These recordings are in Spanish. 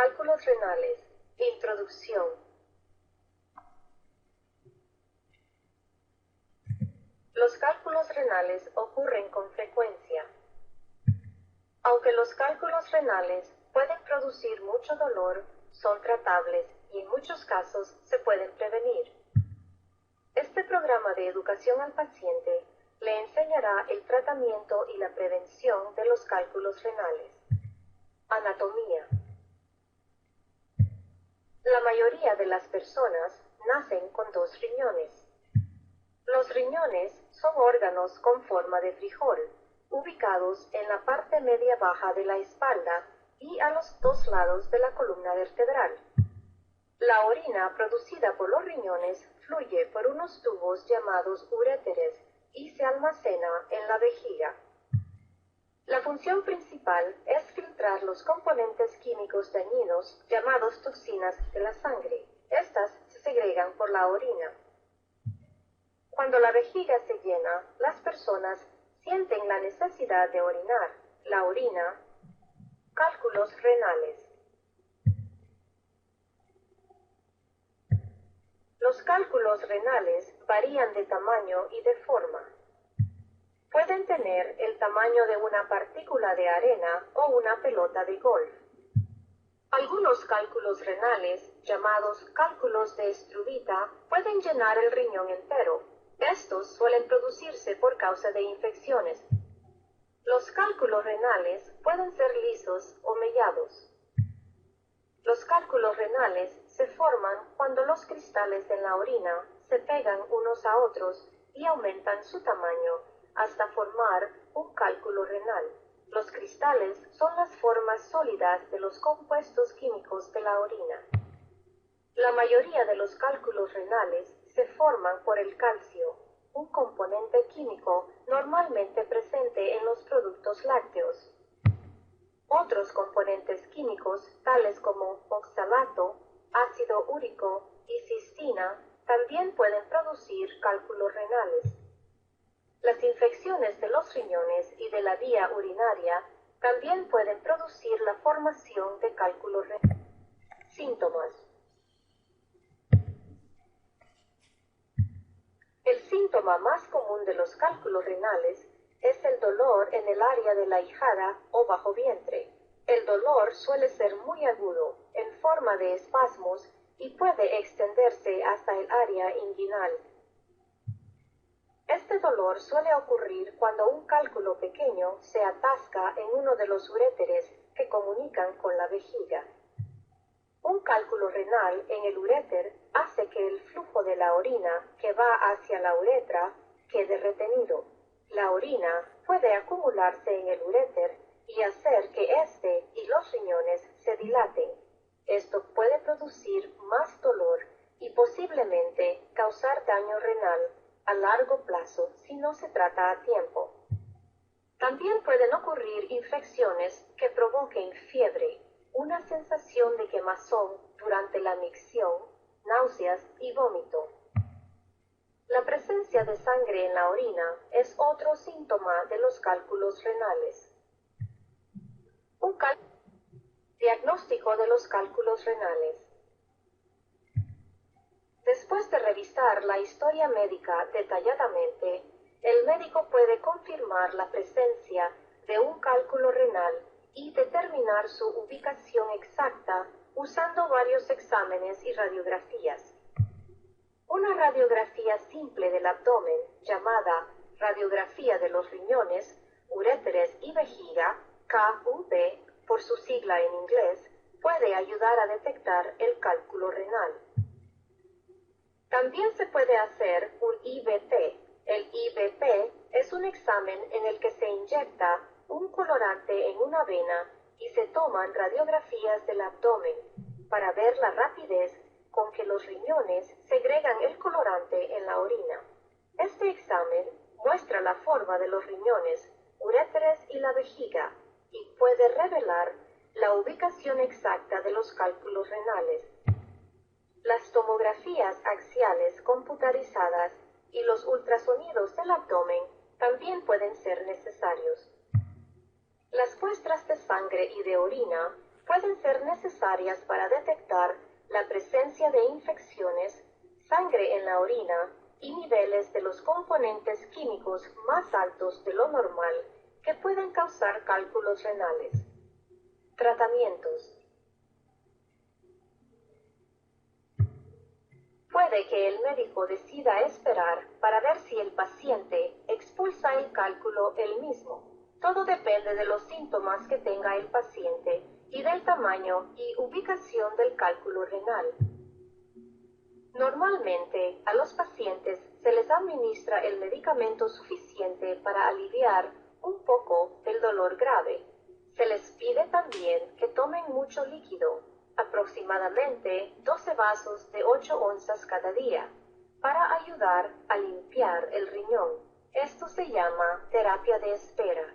Cálculos renales. Introducción. Los cálculos renales ocurren con frecuencia. Aunque los cálculos renales pueden producir mucho dolor, son tratables y en muchos casos se pueden prevenir. Este programa de educación al paciente le enseñará el tratamiento y la prevención de los cálculos renales. Anatomía. La mayoría de las personas nacen con 2 riñones. Los riñones son órganos con forma de frijol, ubicados en la parte media baja de la espalda y a los 2 lados de la columna vertebral. La orina producida por los riñones fluye por unos tubos llamados uréteres y se almacena en la vejiga. La función principal es filtrar los componentes químicos dañinos llamados toxinas de la sangre. Estas se segregan por la orina. Cuando la vejiga se llena, las personas sienten la necesidad de orinar. La orina. Cálculos renales. Los cálculos renales varían de tamaño y de forma. Pueden tener el tamaño de una partícula de arena o una pelota de golf. Algunos cálculos renales, llamados cálculos de Struvita, pueden llenar el riñón entero. Estos suelen producirse por causa de infecciones. Los cálculos renales pueden ser lisos o mellados. Los cálculos renales se forman cuando los cristales en la orina se pegan unos a otros y aumentan su tamaño hasta formar un cálculo renal. Los cristales son las formas sólidas de los compuestos químicos de la orina. La mayoría de los cálculos renales se forman por el calcio, un componente químico normalmente presente en los productos lácteos. Otros componentes químicos, tales como oxalato, ácido úrico y cistina, también pueden producir cálculos renales. Las infecciones de los riñones y de la vía urinaria también pueden producir la formación de cálculos renales. Síntomas. El síntoma más común de los cálculos renales es el dolor en el área de la ijada o bajo vientre. El dolor suele ser muy agudo, en forma de espasmos, y puede extenderse hasta el área inguinal. Este dolor suele ocurrir cuando un cálculo pequeño se atasca en uno de los uréteres que comunican con la vejiga. Un cálculo renal en el uréter hace que el flujo de la orina que va hacia la uretra quede retenido. La orina puede acumularse en el uréter y hacer que éste y los riñones se dilaten. Esto puede producir más dolor y posiblemente causar daño renal a largo plazo si no se trata a tiempo. También pueden ocurrir infecciones que provoquen fiebre, una sensación de quemazón durante la micción, náuseas y vómito. La presencia de sangre en la orina es otro síntoma de los cálculos renales. Diagnóstico de los cálculos renales. Después de revisar la historia médica detalladamente, el médico puede confirmar la presencia de un cálculo renal y determinar su ubicación exacta usando varios exámenes y radiografías. Una radiografía simple del abdomen, llamada radiografía de los riñones, uréteres y vejiga, KUV, por su sigla en inglés, puede ayudar a detectar el cálculo renal. También se puede hacer un IVP. El IVP es un examen en el que se inyecta un colorante en una vena y se toman radiografías del abdomen para ver la rapidez con que los riñones segregan el colorante en la orina. Este examen muestra la forma de los riñones, uréteres y la vejiga y puede revelar la ubicación exacta de los cálculos renales. Las tomografías axiales computarizadas y los ultrasonidos del abdomen también pueden ser necesarios. Las muestras de sangre y de orina pueden ser necesarias para detectar la presencia de infecciones, sangre en la orina y niveles de los componentes químicos más altos de lo normal que pueden causar cálculos renales. Tratamientos. Puede que el médico decida esperar para ver si el paciente expulsa el cálculo él mismo. Todo depende de los síntomas que tenga el paciente y del tamaño y ubicación del cálculo renal. Normalmente, a los pacientes se les administra el medicamento suficiente para aliviar un poco del dolor grave. Se les pide también que tomen mucho líquido, aproximadamente 12 vasos de 8 onzas cada día, para ayudar a limpiar el riñón. Esto se llama terapia de espera.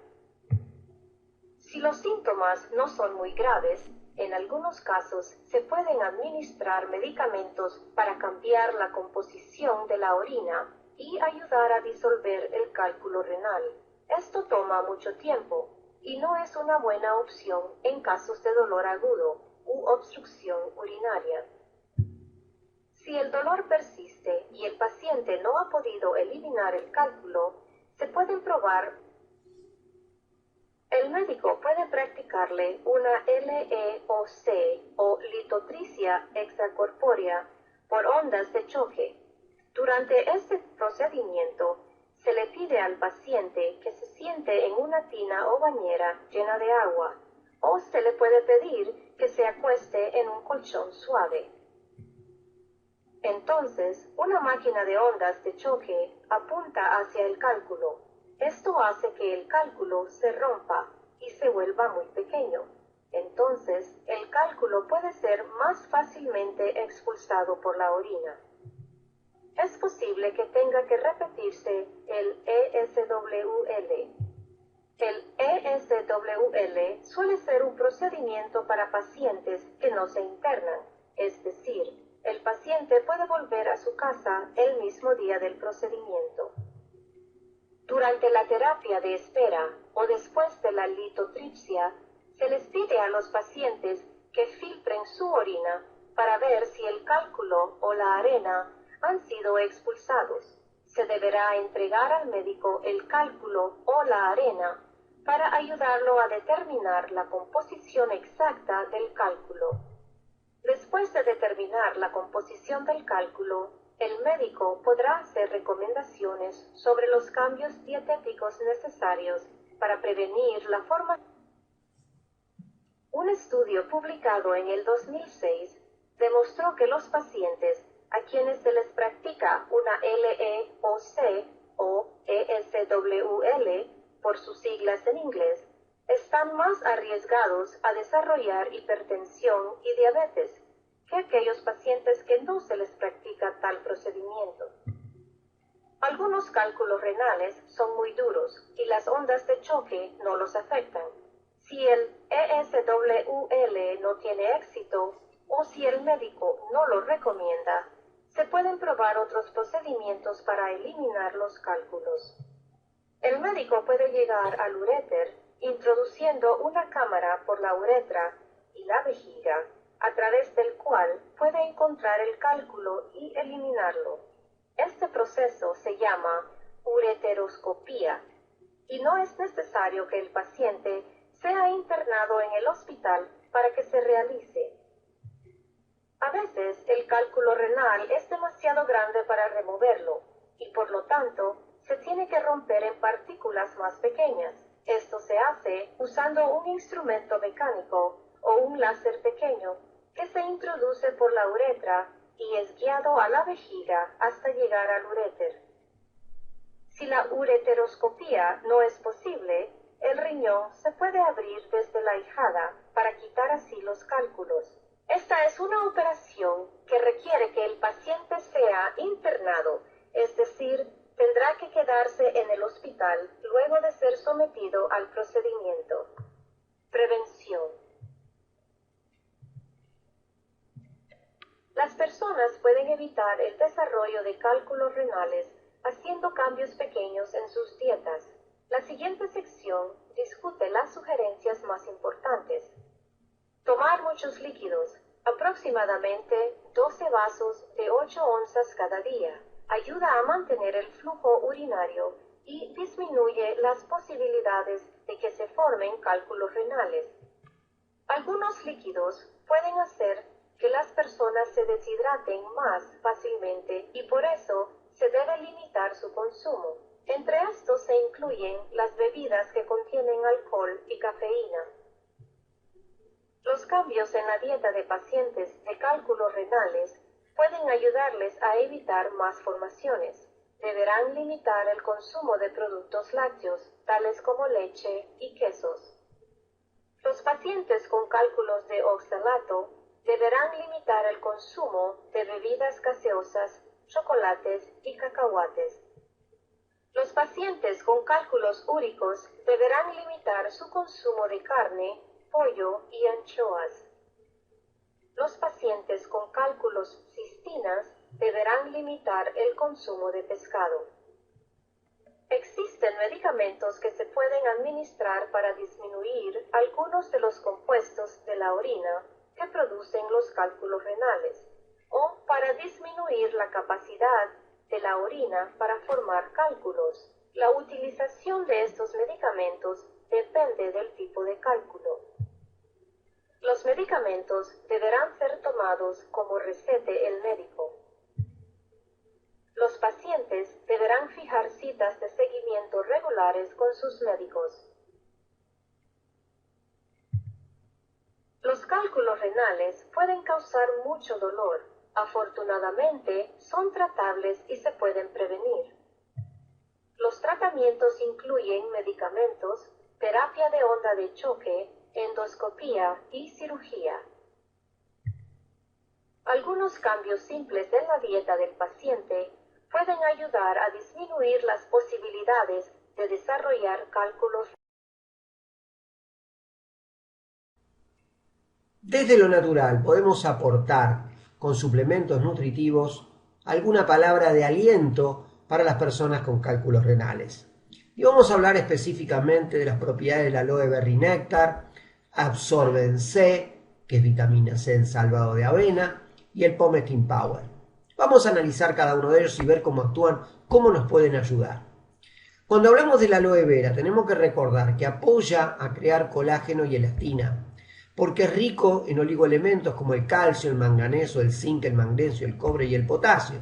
Si los síntomas no son muy graves, en algunos casos se pueden administrar medicamentos para cambiar la composición de la orina y ayudar a disolver el cálculo renal. Esto toma mucho tiempo y no es una buena opción en casos de dolor agudo u obstrucción urinaria. Si el dolor persiste y el paciente no ha podido eliminar el cálculo, se pueden probar. El médico puede practicarle una LEOC o litotricia extracorpórea por ondas de choque. Durante este procedimiento, se le pide al paciente que se siente en una tina o bañera llena de agua, o se le puede pedir que se acueste en un colchón suave. Entonces, una máquina de ondas de choque apunta hacia el cálculo. Esto hace que el cálculo se rompa y se vuelva muy pequeño. Entonces, el cálculo puede ser más fácilmente expulsado por la orina. Es posible que tenga que repetirse el ESWL. El ESWL suele ser un procedimiento para pacientes que no se internan, es decir, el paciente puede volver a su casa el mismo día del procedimiento. Durante la terapia de espera o después de la litotripsia, se les pide a los pacientes que filtren su orina para ver si el cálculo o la arena han sido expulsados. Se deberá entregar al médico el cálculo o la arena para ayudarlo a determinar la composición exacta del cálculo. Después de determinar la composición del cálculo, el médico podrá hacer recomendaciones sobre los cambios dietéticos necesarios para prevenir la formación. Un estudio publicado en el 2006 demostró que los pacientes a quienes se les practica una LEOC o ESWL, por sus siglas en inglés, están más arriesgados a desarrollar hipertensión y diabetes que aquellos pacientes que no se les practica tal procedimiento. Algunos cálculos renales son muy duros y las ondas de choque no los afectan. Si el ESWL no tiene éxito o si el médico no lo recomienda, se pueden probar otros procedimientos para eliminar los cálculos. El médico puede llegar al uréter introduciendo una cámara por la uretra y la vejiga, a través del cual puede encontrar el cálculo y eliminarlo. Este proceso se llama ureteroscopía y no es necesario que el paciente sea internado en el hospital para que se realice. A veces el cálculo renal es demasiado grande para removerlo y por lo tanto se tiene que romper en partículas más pequeñas. Esto se hace usando un instrumento mecánico o un láser pequeño que se introduce por la uretra y es guiado a la vejiga hasta llegar al uréter. Si la ureteroscopía no es posible, el riñón se puede abrir desde la ijada para quitar así los cálculos. Esta es una operación que requiere que el paciente sea internado, es decir, tendrá que quedarse en el hospital luego de ser sometido al procedimiento. Prevención. Las personas pueden evitar el desarrollo de cálculos renales haciendo cambios pequeños en sus dietas. La siguiente sección discute las sugerencias más importantes. Tomar muchos líquidos, aproximadamente 12 vasos de 8 onzas cada día, ayuda a mantener el flujo urinario y disminuye las posibilidades de que se formen cálculos renales. Algunos líquidos pueden hacer que las personas se deshidraten más fácilmente y por eso se debe limitar su consumo. Entre estos se incluyen las bebidas que contienen alcohol y cafeína. Los cambios en la dieta de pacientes de cálculos renales pueden ayudarles a evitar más formaciones. Deberán limitar el consumo de productos lácteos, tales como leche y quesos. Los pacientes con cálculos de oxalato deberán limitar el consumo de bebidas gaseosas, chocolates y cacahuates. Los pacientes con cálculos úricos deberán limitar su consumo de carne, pollo y anchoas. Los pacientes con cálculos cistinas deberán limitar el consumo de pescado. Existen medicamentos que se pueden administrar para disminuir algunos de los compuestos de la orina que producen los cálculos renales, o para disminuir la capacidad de la orina para formar cálculos. La utilización de estos medicamentos depende del tipo de cálculo. Los medicamentos deberán ser tomados como recete el médico. Los pacientes deberán fijar citas de seguimiento regulares con sus médicos. Los cálculos renales pueden causar mucho dolor. Afortunadamente, son tratables y se pueden prevenir. Los tratamientos incluyen medicamentos, terapia de onda de choque, endoscopía y cirugía. Algunos cambios simples en la dieta del paciente pueden ayudar a disminuir las posibilidades de desarrollar cálculos. Desde lo natural podemos aportar con suplementos nutritivos alguna palabra de aliento para las personas con cálculos renales. Y vamos a hablar específicamente de las propiedades del aloe berry néctar, absorben C, que es vitamina C en salvado de avena, y el Pometin Power. Vamos a analizar cada uno de ellos y ver cómo actúan, cómo nos pueden ayudar. Cuando hablamos del aloe vera, tenemos que recordar que apoya a crear colágeno y elastina, porque es rico en oligoelementos como el calcio, el manganeso, el zinc, el magnesio, el cobre y el potasio.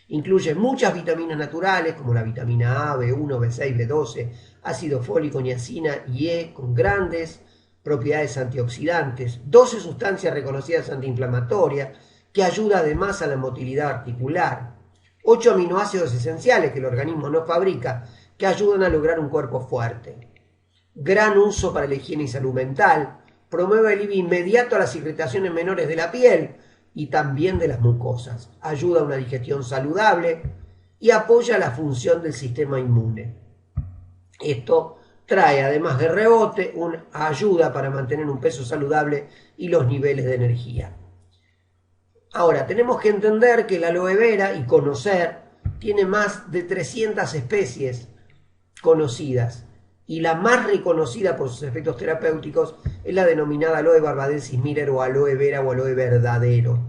Incluye muchas vitaminas naturales como la vitamina A, B1, B6, B12, ácido fólico, niacina y E, con grandes propiedades antioxidantes, 12 sustancias reconocidas antiinflamatorias, que ayuda además a la motilidad articular, 8 aminoácidos esenciales que el organismo no fabrica, que ayudan a lograr un cuerpo fuerte. Gran uso para la higiene y salud mental, promueve el alivio inmediato a las irritaciones menores de la piel y también de las mucosas, ayuda a una digestión saludable y apoya la función del sistema inmune. Esto trae, además de rebote, una ayuda para mantener un peso saludable y los niveles de energía. Ahora, tenemos que entender que el aloe vera y conocer tiene más de 300 especies conocidas y la más reconocida por sus efectos terapéuticos es la denominada aloe barbadensis Miller o aloe vera o aloe verdadero.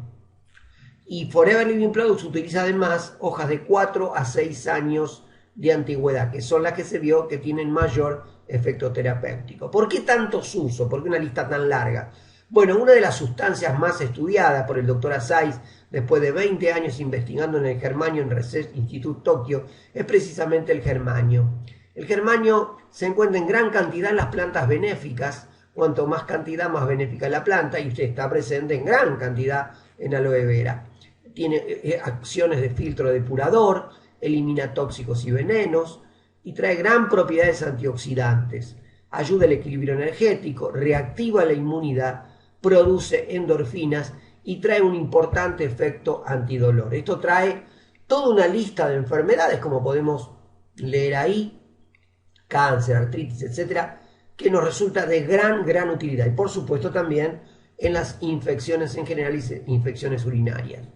Y Forever Living Products utiliza además hojas de 4 a 6 años de antigüedad, que son las que se vio que tienen mayor efecto terapéutico. ¿Por qué tantos usos? ¿Por qué una lista tan larga? Bueno, una de las sustancias más estudiadas por el Dr. Asais, después de 20 años investigando en el germanio en Research Institute Tokio, es precisamente el germanio. El germanio se encuentra en gran cantidad en las plantas benéficas. Cuanto más cantidad, más benéfica es la planta, y usted está presente en gran cantidad en aloe vera. Tiene acciones de filtro depurador, elimina tóxicos y venenos, y trae gran propiedades antioxidantes. Ayuda al equilibrio energético, reactiva la inmunidad, produce endorfinas y trae un importante efecto antidolor. Esto trae toda una lista de enfermedades, como podemos leer ahí, cáncer, artritis, etcétera, que nos resulta de gran utilidad. Y por supuesto también en las infecciones en general y infecciones urinarias.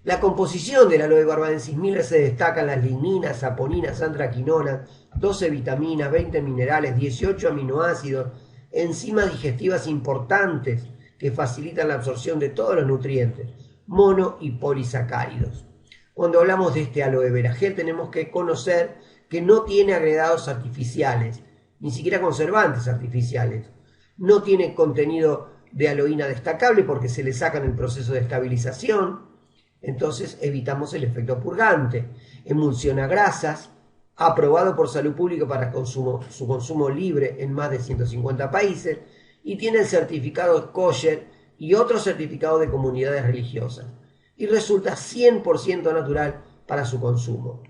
La composición del aloe barbadensis Miller se destacan las ligninas, saponinas, antraquinonas, 12 vitaminas, 20 minerales, 18 aminoácidos, enzimas digestivas importantes que facilitan la absorción de todos los nutrientes, mono y polisacáridos. Cuando hablamos de este aloe vera gel tenemos que conocer que no tiene agregados artificiales, ni siquiera conservantes artificiales. No tiene contenido de aloína destacable porque se le saca en el proceso de estabilización, entonces evitamos el efecto purgante. Emulsiona grasas, aprobado por Salud Pública para su consumo libre en más de 150 países y tiene el certificado kosher y otros certificados de comunidades religiosas y resulta 100% natural para su consumo.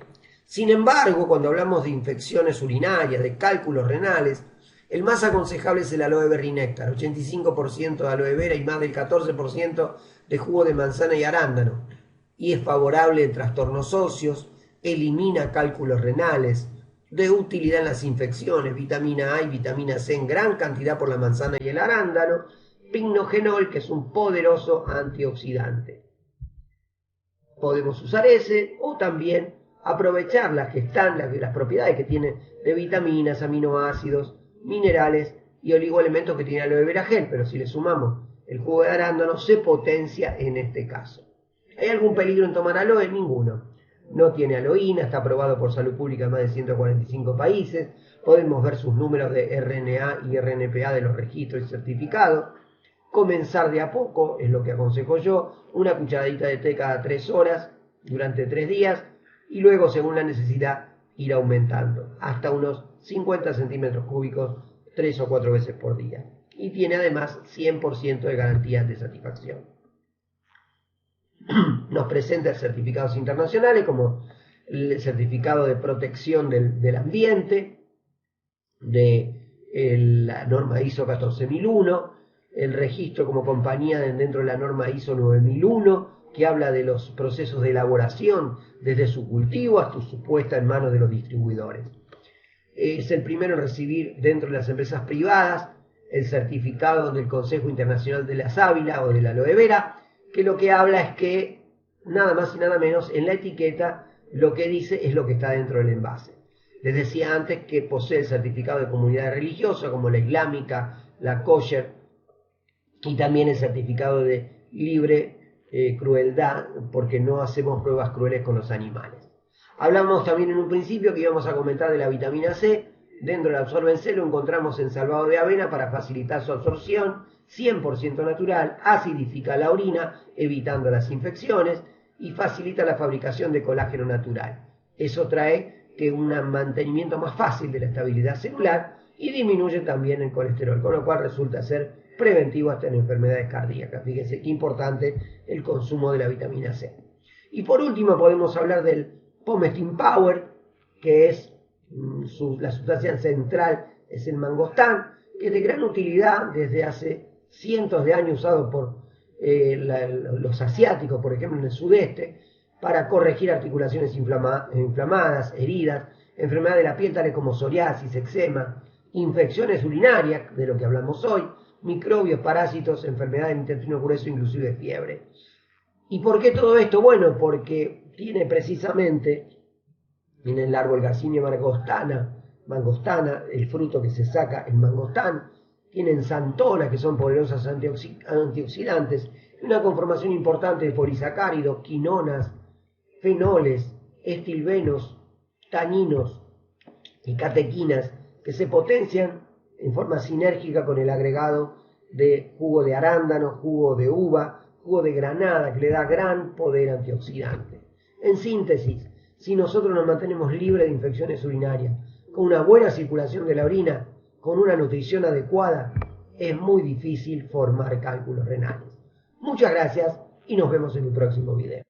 Sin embargo, cuando hablamos de infecciones urinarias, de cálculos renales, el más aconsejable es el aloe berry néctar, 85% de aloe vera y más del 14% de jugo de manzana y arándano, y es favorable en trastornos óseos, elimina cálculos renales, de utilidad en las infecciones, vitamina A y vitamina C en gran cantidad por la manzana y el arándano, pignogenol, que es un poderoso antioxidante. Podemos usar ese o también aprovechar las propiedades que tiene de vitaminas, aminoácidos, minerales y oligoelementos que tiene aloe vera gel, pero si le sumamos el jugo de arándano se potencia en este caso. ¿Hay algún peligro en tomar aloe? Ninguno. No tiene aloína, está aprobado por Salud Pública en más de 145 países, podemos ver sus números de RNA y RNPA de los registros y certificados. Comenzar de a poco es lo que aconsejo yo, una cucharadita de té cada 3 horas durante 3 días y luego según la necesidad ir aumentando hasta unos 50 centímetros cúbicos 3 o 4 veces por día. Y tiene además 100% de garantías de satisfacción. Nos presenta certificados internacionales como el certificado de protección del ambiente, de la norma ISO 14001, el registro como compañía dentro de la norma ISO 9001, que habla de los procesos de elaboración desde su cultivo hasta su puesta en manos de los distribuidores. Es el primero en recibir dentro de las empresas privadas el certificado del Consejo Internacional de la Sábila o de la aloe vera, que lo que habla es que nada más y nada menos en la etiqueta lo que dice es lo que está dentro del envase. Les decía antes que posee el certificado de comunidad religiosa como la islámica, la kosher y también el certificado de libre crueldad porque no hacemos pruebas crueles con los animales. Hablamos también en un principio que íbamos a comentar de la vitamina C. Dentro del Absorben C lo encontramos en salvado de avena para facilitar su absorción, 100% natural, acidifica la orina, evitando las infecciones y facilita la fabricación de colágeno natural. Eso trae que un mantenimiento más fácil de la estabilidad celular y disminuye también el colesterol, con lo cual resulta ser preventivo hasta en enfermedades cardíacas. Fíjense qué importante el consumo de la vitamina C. Y por último podemos hablar del Pomestin Power, que es la sustancia central, es el mangostán, que es de gran utilidad desde hace cientos de años usado por los asiáticos, por ejemplo en el sudeste, para corregir articulaciones inflamadas, heridas, enfermedades de la piel tales como psoriasis, eczema, infecciones urinarias, de lo que hablamos hoy, microbios, parásitos, enfermedades del intestino grueso, inclusive fiebre. ¿Y por qué todo esto? Bueno, porque tiene precisamente en el árbol Garcinia mangostana, el fruto que se saca el mangostán, tienen xantona, que son poderosas antioxidantes, y una conformación importante de polisacáridos, quinonas, fenoles, estilbenos, taninos y catequinas, que se potencian en forma sinérgica con el agregado de jugo de arándano, jugo de uva, jugo de granada, que le da gran poder antioxidante. En síntesis, si nosotros nos mantenemos libres de infecciones urinarias, con una buena circulación de la orina, con una nutrición adecuada, es muy difícil formar cálculos renales. Muchas gracias y nos vemos en el próximo video.